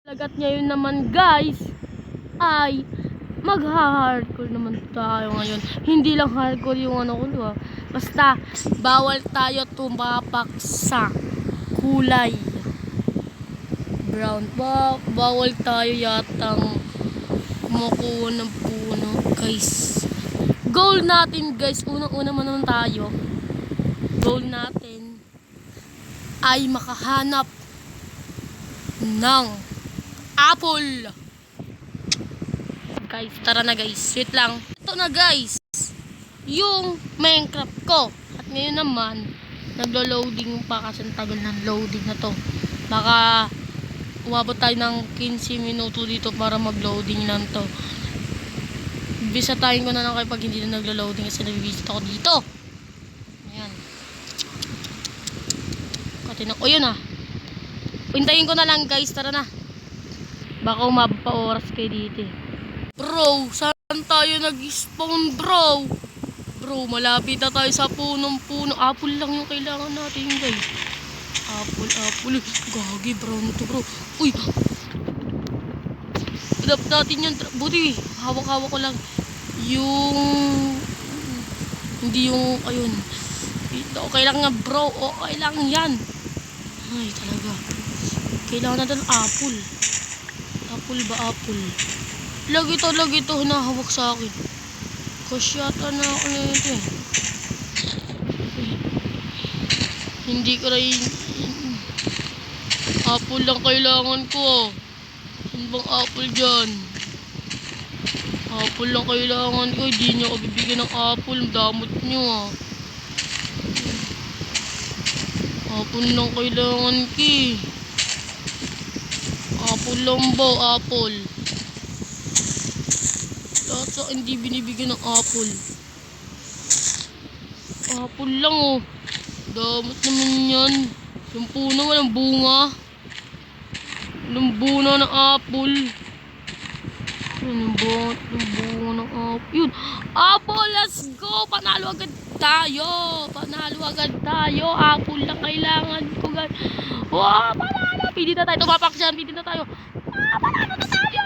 Lagat ngayon naman guys ay magha-hardcore naman tayo ngayon. Hindi lang hardcore yung ano ko, diba? Basta bawal tayo tumapak sa kulay brown. Bawal tayo yatang kumukuha ng puno guys. Goal natin guys, unang-una naman tayo, goal natin ay makahanap ng apple. Guys, tara na guys. Wait lang. Ito na guys, yung Minecraft ko. At ngayon naman, naglo-loading pa kasi ang tagal ng loading na to. Baka umabot tayo ng 15 minuto dito para mag-loading lang to. Bisatahin ko na lang kayo pag hindi na naglo-loading kasi nabibisit ako dito. Ayan. O yun ah. Hintayin ko na lang guys, tara na. Baka umabot pa oras kayo dito eh. Bro, saan tayo nag-spawn bro? Bro, malapit na tayo sa punong-puno. Apple lang yung kailangan natin guys. Apple. Gagi, brown to bro. Uy! Drop natin yan. Buti, hawak-hawak ko lang. Yung... Hindi yung... Ayun. Okay lang nga bro. Okay lang yan. Ay, talaga. Kailangan natin apple. Apple ba apple? Lagi to hinahawak sa akin. Kasyata na ako na ito eh. Hindi ko rin apple lang kailangan ko. Ano bang apple dyan? Apple lang kailangan ko. Hindi nyo ako bibigyan ng apple. Damot nyo ah. Apple lang kailangan ko. Apple lang ba? Apple. Lahat sa hindi binibigyan ng apple. Apple lang oh. Damot naman yan. Yung puno walang bunga. Walang bunga ng apple. Yung bunga ng apple. Yun. Apple, let's go. Panalo agad tayo. Apple lang kailangan ko guys. Wow, panalo. Pili na tayo. Tumapak dyan. Pili na tayo. Panalo na tayo.